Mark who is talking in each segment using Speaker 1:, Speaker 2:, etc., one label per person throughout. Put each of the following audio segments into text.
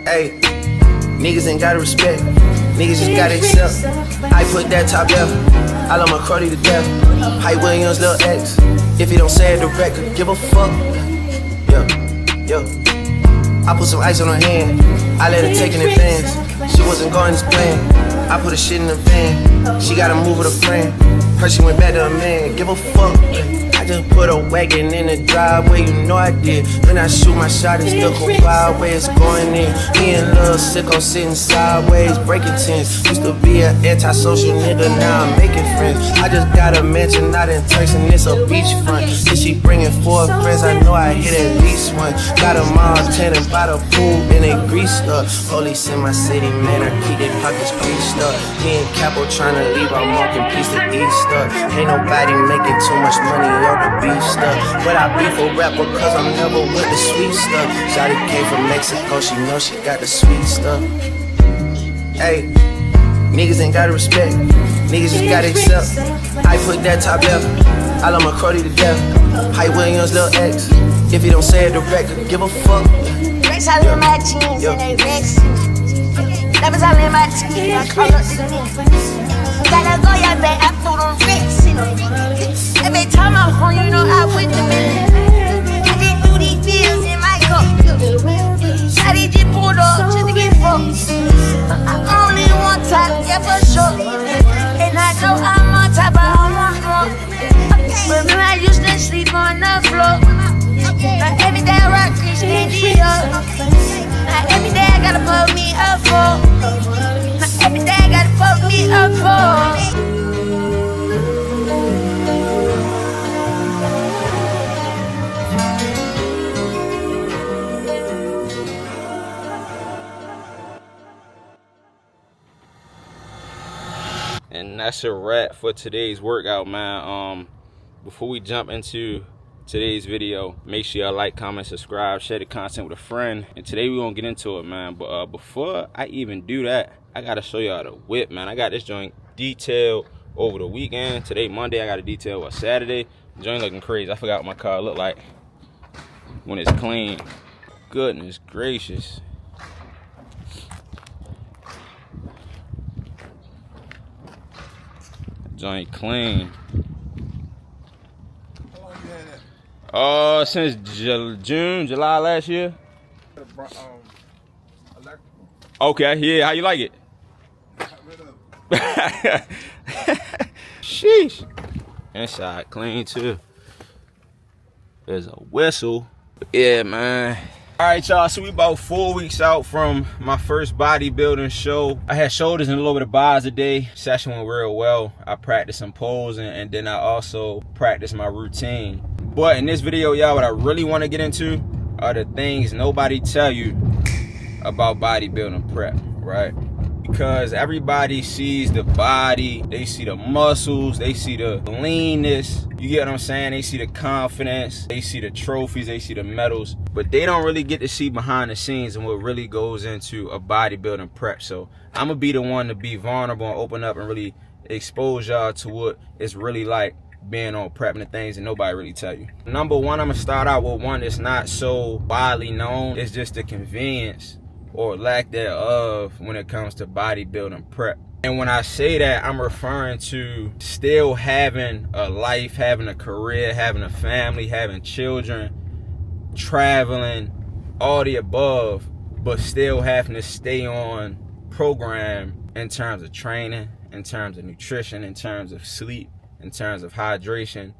Speaker 1: Hey, niggas ain't gotta respect, niggas just gotta accept. I put that top left, I love my cruddy to death. Hype Williams, Lil X, if you don't say it direct, give a fuck. Yo, I put some ice on her hand, I let her take in advance. She wasn't going as planned, I put her shit in the van. She gotta move with a friend, her she went back to a man, give a fuck. I just put a wagon in the driveway, you know I did. When I shoot my shot, it's the whole wild way it's going in. Me and Lil Sicko sitting sideways, breaking tents. Used to be an antisocial nigga, now I'm making friends. I just got a mansion out in Turks and it's a beachfront. If she bringing 4 friends, I know I hit at least one. Got them all tanning by the pool and they greased up. Police in my city, man, I keep their pockets greased up. Me and Capo trying to leave, I'm walking piece to Easter. Ain't nobody making too much money on the beef stuff, but I beef a rapper cause I'm never with the sweet stuff. Shawty came from Mexico, she know she got the sweet stuff. Hey, niggas ain't gotta respect, niggas just gotta accept. I put that top left, I love my cruddy to death. Hype Williams, Lil X, if you don't say it direct, give a fuck.
Speaker 2: Rex all in my jeans and they Rex. Diamonds all in my teeth, I call up the name. Gotta go, y'all back, I threw them Rex in them. Every time I'm home, you know I went to bed. I just do these deals in my cup. Shawty just pulled up just to get fucked. I only one time, yeah for sure. And I know I'm on top, but I want more. But me, I used to sleep on the floor. Now every day I rock Christian Dior. Now every day I gotta put me up for. Now every day I gotta put me up for.
Speaker 3: And that's a wrap for today's workout, man. Before we jump into today's video, make sure y'all like, comment, subscribe, share the content with a friend. And today we're gonna get into it, man. But before I even do that, I gotta show y'all the whip, man. I got this joint detailed over the weekend. Today, Monday, I got a detail on Saturday. The joint looking crazy. I forgot what my car look like when it's clean. Goodness gracious. Joint clean.
Speaker 4: How long you had that?
Speaker 3: Since July last year.
Speaker 4: Electrical.
Speaker 3: Okay, yeah, how you like it?
Speaker 4: Got rid of it.
Speaker 3: Sheesh. Inside clean too. There's a whistle. Yeah, man. All right, y'all, so we about 4 weeks out from my first bodybuilding show. I had shoulders and a little bit of buys today. Session went real well. I practiced some posing and then I also practiced my routine. But in this video, y'all, what I really want to get into are the things nobody tell you about bodybuilding prep, right? Because everybody sees the body, they see the muscles, they see the leanness, you get what I'm saying? They see the confidence, they see the trophies, they see the medals, but they don't really get to see behind the scenes and what really goes into a bodybuilding prep. So I'm gonna be the one to be vulnerable and open up and really expose y'all to what it's really like being on prep and the things that nobody really tell you. Number one, I'm gonna start out with one that's not so widely known. It's just the convenience or lack thereof when it comes to bodybuilding prep. And when I say that, I'm referring to still having a life, having a career, having a family, having children, traveling, all the above, but still having to stay on program in terms of training, in terms of nutrition, in terms of sleep, in terms of hydration.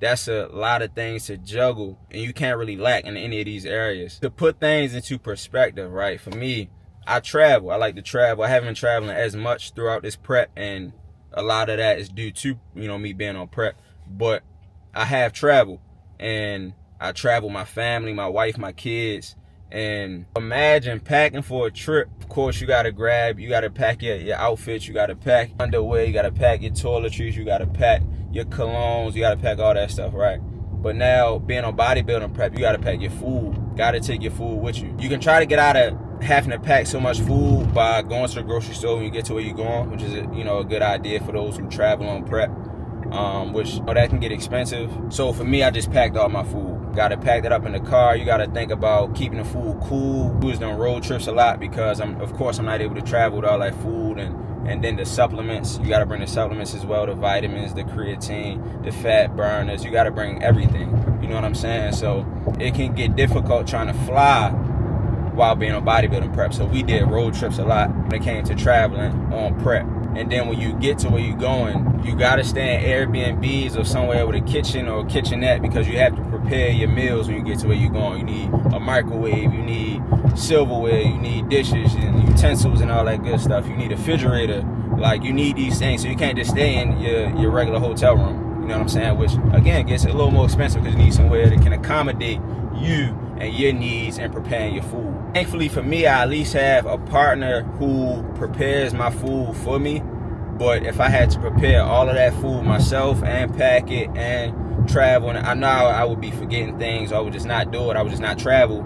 Speaker 3: That's a lot of things to juggle, and you can't really lack in any of these areas. To put things into perspective, right? For me, I travel. I like to travel. I haven't been traveling as much throughout this prep, and a lot of that is due to, me being on prep. But I have traveled, and I travel my family, my wife, my kids. And imagine packing for a trip. Of course, you gotta pack your outfits, you gotta pack underwear, you gotta pack your toiletries, you gotta pack your colognes, you gotta pack all that stuff, right? But now, being on bodybuilding prep, you gotta pack your food. Gotta take your food with you. You can try to get out of having to pack so much food by going to the grocery store when you get to where you're going, which is a good idea for those who travel on prep, which that can get expensive. So for me, I just packed all my food. Gotta pack that up in the car. You gotta think about keeping the food cool. We was doing road trips a lot because of course I'm not able to travel with all that food, and then the supplements. You gotta bring the supplements as well, the vitamins, the creatine, the fat burners. You gotta bring everything. You know what I'm saying? So it can get difficult trying to fly while being on bodybuilding prep. So we did road trips a lot when it came to traveling on prep. And then when you get to where you're going, you gotta stay in Airbnbs or somewhere with a kitchen or a kitchenette, because you have to prepare your meals when you get to where you're going. You need a microwave, you need silverware, you need dishes and utensils and all that good stuff. You need a refrigerator. Like, you need these things, so you can't just stay in your regular hotel room. You know what I'm saying? Which again gets a little more expensive because you need somewhere that can accommodate you and your needs and preparing your food. Thankfully for me, I at least have a partner who prepares my food for me. But if I had to prepare all of that food myself and pack it and travel, and I know I would be forgetting things, or I would just not do it, I would just not travel,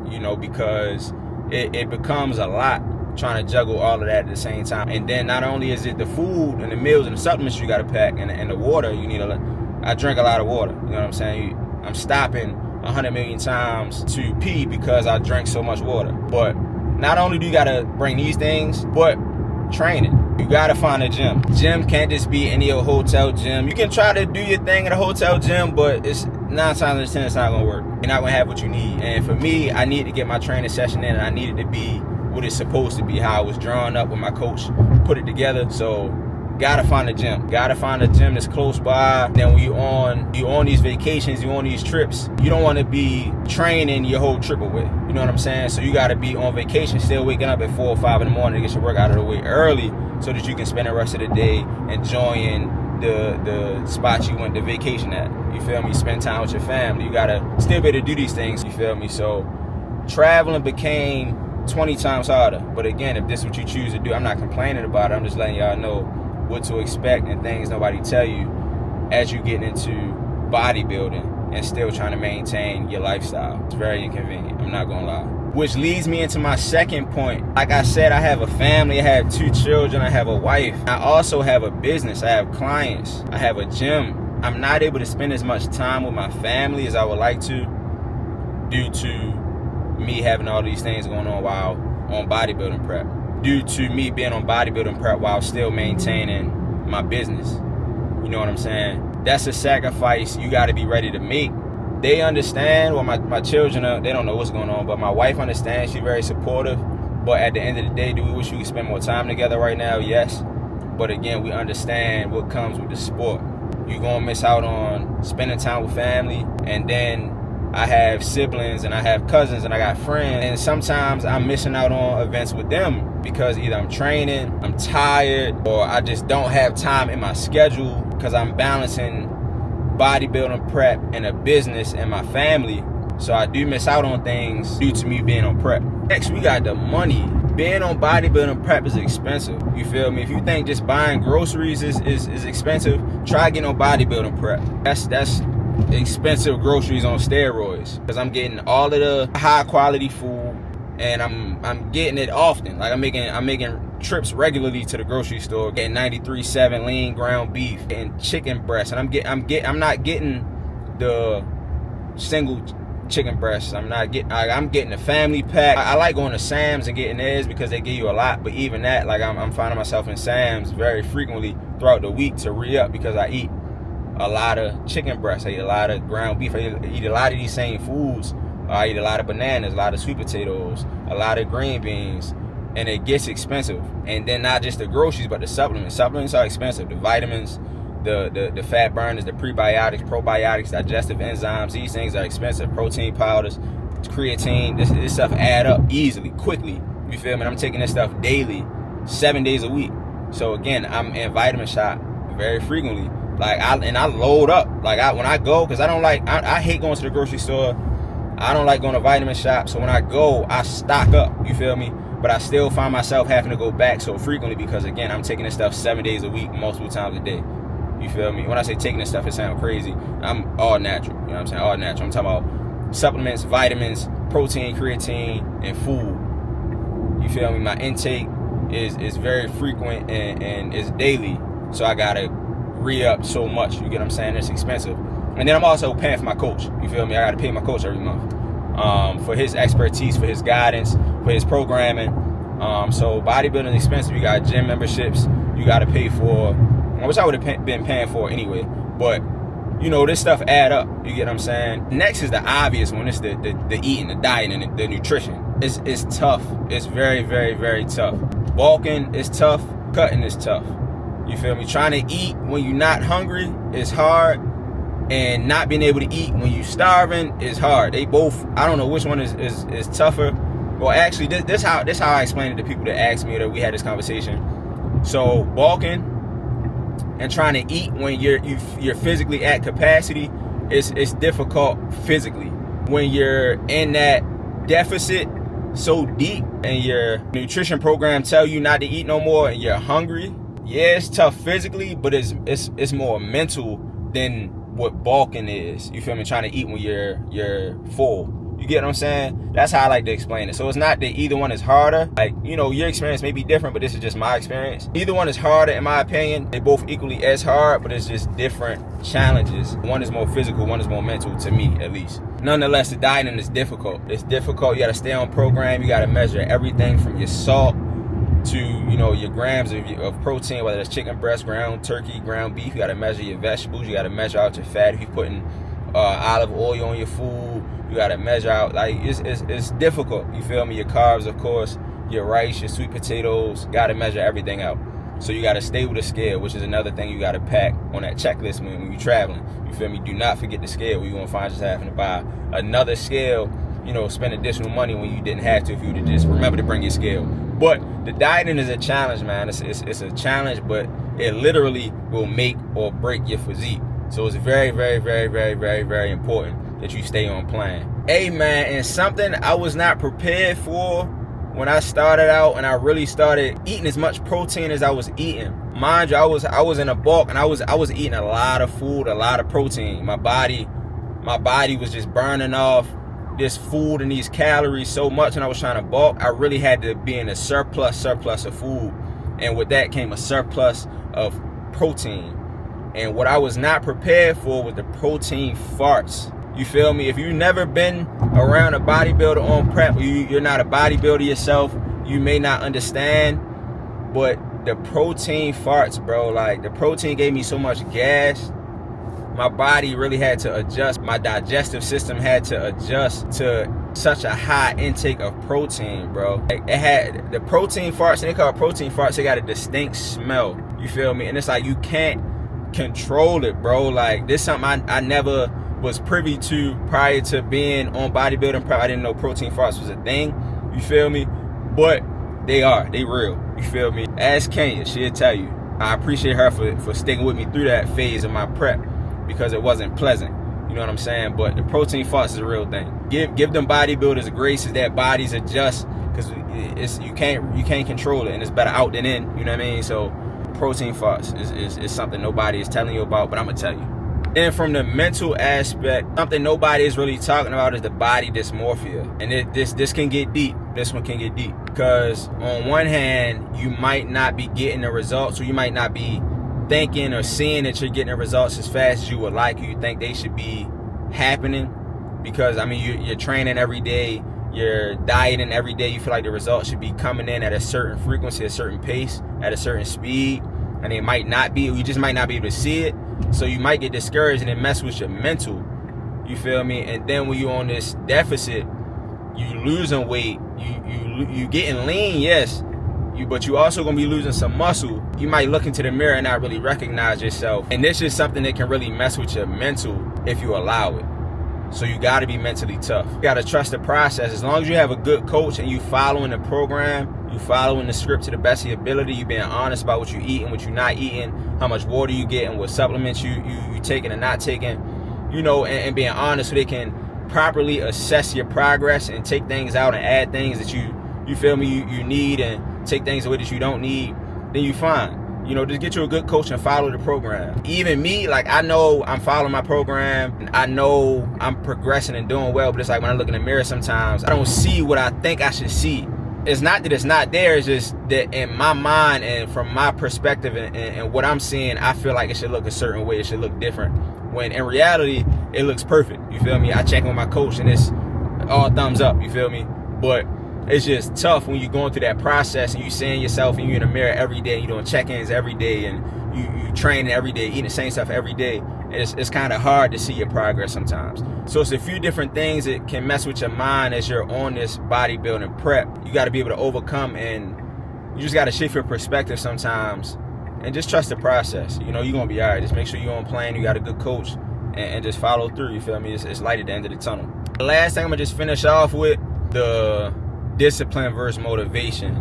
Speaker 3: you know, because it becomes a lot trying to juggle all of that at the same time. And then not only is it the food and the meals and the supplements you got to pack, and the water, you need I drink a lot of water, you know what I'm saying? I'm stopping 100 million times to pee because I drank so much water. But not only do you gotta bring these things, but training. You gotta find a gym. Gym can't just be any old hotel gym. You can try to do your thing at a hotel gym, but it's 9 times out of 10 it's not gonna work. You're not gonna have what you need. And for me, I need to get my training session in, and I need it to be what it's supposed to be, how it was drawn up when my coach put it together. So gotta find a gym. Gotta find a gym that's close by. Then when you on these vacations, you on these trips, you don't want to be training your whole trip away. You know what I'm saying? So you gotta be on vacation, still waking up at 4 or 5 in the morning to get your work out of the way early, so that you can spend the rest of the day enjoying the spots you went to vacation at. You feel me? Spend time with your family. You gotta still be able to do these things. You feel me? So traveling became 20 times harder. But again, if this is what you choose to do, I'm not complaining about it. I'm just letting y'all know what to expect and things nobody tell you as you get into bodybuilding and still trying to maintain your lifestyle. It's very inconvenient, I'm not gonna lie. Which leads me into my second point. Like I said, I have a family, I have 2 children, I have a wife. I also have a business, I have clients, I have a gym. I'm not able to spend as much time with my family as I would like to, due to me having all these things going on while on bodybuilding prep. Due to me being on bodybuilding prep while still maintaining my business. You know what I'm saying? That's a sacrifice you gotta be ready to make. They understand, well, my children, they don't know what's going on, but my wife understands, she's very supportive. But at the end of the day, do we wish we could spend more time together right now? Yes. But again, we understand what comes with the sport. You're gonna miss out on spending time with family, and then I have siblings and I have cousins and I got friends, and sometimes I'm missing out on events with them because either I'm training, I'm tired, or I just don't have time in my schedule because I'm balancing bodybuilding prep and a business and my family. So I do miss out on things due to me being on prep. Next, we got the money. Being on bodybuilding prep is expensive. You feel me? If you think just buying groceries is expensive, try getting on bodybuilding prep. That's expensive groceries on steroids, because I'm getting all of the high quality food, and I'm getting it often. Like I'm making trips regularly to the grocery store, getting 93.7 lean ground beef and chicken breast, and I'm not getting the single chicken breasts. I'm getting a family pack. I like going to Sam's and getting theirs because they give you a lot, but even that, like I'm finding myself in Sam's very frequently throughout the week to re-up, because I eat a lot of chicken breasts, I eat a lot of ground beef, I eat a lot of these same foods. I eat a lot of bananas, a lot of sweet potatoes, a lot of green beans, and it gets expensive. And then not just the groceries, but the supplements. Supplements are expensive. The vitamins, the fat burners, the prebiotics, probiotics, digestive enzymes, these things are expensive. Protein powders, creatine, this stuff add up easily, quickly. You feel me? I'm taking this stuff daily, 7 days a week. So again, I'm in vitamin shop very frequently. Like I load up. Like when I go, because I hate going to the grocery store. I don't like going to vitamin shop. So when I go, I stock up. You feel me? But I still find myself having to go back so frequently because again, I'm taking this stuff 7 days a week, multiple times a day. You feel me? When I say taking this stuff, it sounds crazy. I'm all natural. You know what I'm saying? All natural. I'm talking about supplements, vitamins, protein, creatine, and food. You feel me? My intake is very frequent and is daily. So I gotta re-up so much. You get what I'm saying? It's expensive. And then I'm also paying for my coach. You feel me? I gotta pay my coach every month for his expertise, for his guidance, for his programming. So bodybuilding is expensive. You got gym memberships you gotta pay for, which I would have been paying for anyway. But you know, this stuff add up. You get what I'm saying? Next is the obvious one. It's the eating, the diet, and the nutrition. It's tough. It's very, very, very tough. Bulking is tough. Cutting is tough. You feel me? Trying to eat when you're not hungry is hard, and not being able to eat when you're starving is hard. They both, I don't know which one is tougher. Well, actually, this how I explained it to people that asked me, that we had this conversation. So bulking and trying to eat when you're physically at capacity it's difficult physically. When you're in that deficit so deep and your nutrition program tell you not to eat no more and you're hungry, yeah, it's tough physically, but it's more mental than what bulking is. You feel me? Trying to eat when you're full. You get what I'm saying? That's how I like to explain it. So it's not that either one is harder. Like, you know, your experience may be different, but this is just my experience. Either one is harder in my opinion. They're both equally as hard, but it's just different challenges. One is more physical, one is more mental, to me at least. Nonetheless, the dieting is difficult. It's difficult. You gotta stay on program. You gotta measure everything from your salt to, you know, your grams of protein, whether it's chicken breast, ground turkey, ground beef. You gotta measure your vegetables. You gotta measure out your fat. If you're putting olive oil on your food, you gotta measure out. Like, it's difficult. You feel me? Your carbs, of course, your rice, your sweet potatoes. Gotta measure everything out. So you gotta stay with a scale, which is another thing you gotta pack on that checklist when you're traveling. You feel me? Do not forget the scale. You're gonna find yourself having to buy another scale. You know, spend additional money when you didn't have to, if you would just remember to bring your scale. But the dieting is a challenge, man. It's a challenge, but it literally will make or break your physique. So it's very, very, very, very, very, very important that you stay on plan. Hey, man, and something I was not prepared for when I started out and I really started eating as much protein as I was eating. Mind you, I was in a bulk and I was eating a lot of food, a lot of protein. My body was just burning off this food and these calories so much, and I was trying to bulk. I really had to be in a surplus of food, and with that came a surplus of protein. And what I was not prepared for was the protein farts. You feel me? If you've never been around a bodybuilder on prep, you're not a bodybuilder yourself, you may not understand, but the protein farts, bro, like the protein gave me so much gas. My body really had to adjust. My digestive system had to adjust to such a high intake of protein, bro. Like, it had the protein farts, and they call it protein farts. They got a distinct smell. You feel me? And it's like you can't control it, bro. Like, this is something I never was privy to prior to being on bodybuilding prep. I didn't know protein farts was a thing. You feel me? But they real. You feel me? Ask Kenya, she'll tell you. I appreciate her for sticking with me through that phase of my prep, because it wasn't pleasant. You know what I'm saying? But the protein farts is a real thing. Give them bodybuilders grace as their bodies adjust, because you can't control it, and it's better out than in. You know what I mean? So protein farts is something nobody is telling you about, but I'm gonna tell you. Then from the mental aspect, something nobody is really talking about is the body dysmorphia. And this can get deep. This one can get deep. Because on one hand, you might not be getting the results, or you might not be thinking or seeing that you're getting the results as fast as you would like, or you think they should be happening. Because, I mean, you're training every day, you're dieting every day, you feel like the results should be coming in at a certain frequency, a certain pace, at a certain speed, and it might not be, or you just might not be able to see it. So you might get discouraged, and it messes with your mental. You feel me? And then when you're on this deficit, you losing weight, you getting lean, yes, but you also gonna be losing some muscle. You might look into the mirror and not really recognize yourself. And this is something that can really mess with your mental if you allow it. So you gotta be mentally tough. You gotta trust the process. As long as you have a good coach and you following the program, you following the script to the best of your ability, you being honest about what you eating, what you're not eating, how much water you get, and what supplements you taking and not taking, you know, and being honest so they can properly assess your progress and take things out and add things that you feel me, you need, and take things away that you don't need, then you fine. You know, just get you a good coach and follow the program. Even me, like, I know I'm following my program, and I know I'm progressing and doing well, but it's like when I look in the mirror sometimes, I don't see what I think I should see. It's not that it's not there, it's just that in my mind and from my perspective and what I'm seeing, I feel like it should look a certain way, it should look different. when in reality, it looks perfect. You feel me? I check on my coach and it's all thumbs up. You feel me? But it's just tough when you're going through that process and you seeing yourself and you're in the mirror every day, you doing check-ins every day, and you training every day, eating the same stuff every day. It's kind of hard to see your progress sometimes. So it's a few different things that can mess with your mind as you're on this bodybuilding prep. You got to be able to overcome, and you just got to shift your perspective sometimes and just trust the process. You know, you're going to be all right. Just make sure you're on plan, you got a good coach, and just follow through. You feel me? It's light at the end of the tunnel. The last thing I'm going to just finish off with, the discipline versus motivation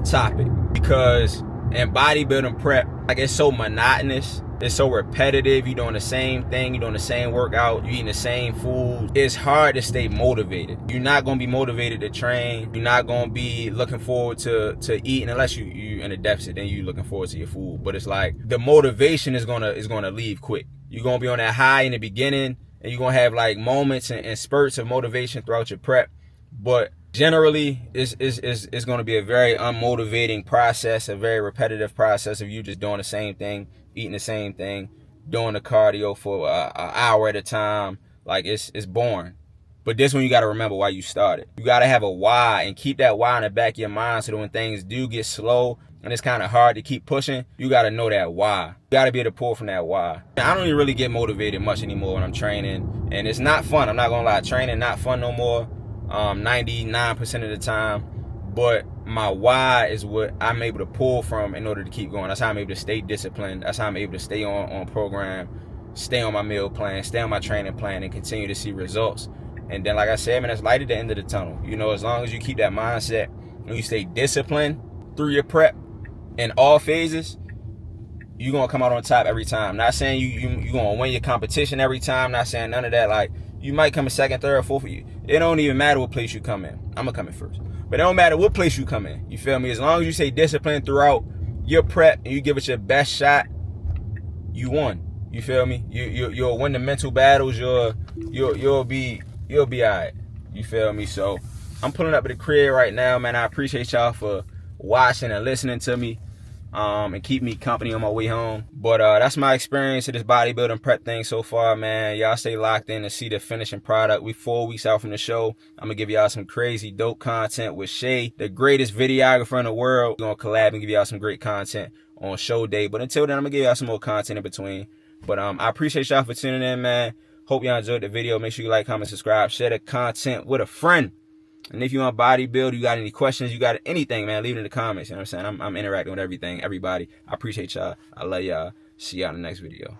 Speaker 3: topic, because in bodybuilding prep, like, it's so monotonous, it's so repetitive. You're doing the same thing, you're doing the same workout, you're eating the same food. It's hard to stay motivated. You're not going to be motivated to train. You're not going to be looking forward to eating unless you in a deficit. Then you're looking forward to your food. But it's like the motivation is gonna leave quick. You're gonna be on that high in the beginning, and you're gonna have like moments and spurts of motivation throughout your prep. But generally, it's going to be a very unmotivating process, a very repetitive process of you just doing the same thing, eating the same thing, doing the cardio for an hour at a time. Like, it's boring. But this one, you got to remember why you started. You got to have a why, and keep that why in the back of your mind, so that when things do get slow and it's kind of hard to keep pushing, you got to know that why. You got to be able to pull from that why. I don't even really get motivated much anymore when I'm training, and it's not fun. I'm not going to lie. Training not fun no more. 99% of the time, but my why is what I'm able to pull from in order to keep going. That's how I'm able to stay disciplined. That's how I'm able to stay on program, stay on my meal plan, stay on my training plan, and continue to see results. And then, like I said, man, it's light at the end of the tunnel. You know, as long as you keep that mindset and you stay disciplined through your prep in all phases, you're gonna come out on top every time. Not saying you're gonna win your competition every time, not saying none of that. Like, you might come in second, third, or fourth. It don't even matter what place you come in. I'm gonna come in first. But it don't matter what place you come in. You feel me? As long as you stay disciplined throughout your prep and you give it your best shot, you won. You feel me? You'll win the mental battles. You'll be alright. You feel me? So I'm pulling up at the crib right now, man. I appreciate y'all for watching and listening to me. And keep me company on my way home. But that's my experience of this bodybuilding prep thing so far, man. Y'all stay locked in to see the finishing product. We 4 weeks out from the show. I'm gonna give y'all some crazy dope content with Shay, the greatest videographer in the world. We're gonna collab and give y'all some great content on show day. But until then, I'm gonna give y'all some more content in between. But I appreciate y'all for tuning in, man. Hope y'all enjoyed the video. Make sure you like, comment, subscribe, share the content with a friend. And if you want bodybuild, you got any questions, you got anything, man, leave it in the comments. You know what I'm saying? I'm interacting with everything, everybody. I appreciate y'all. I love y'all. See y'all in the next video.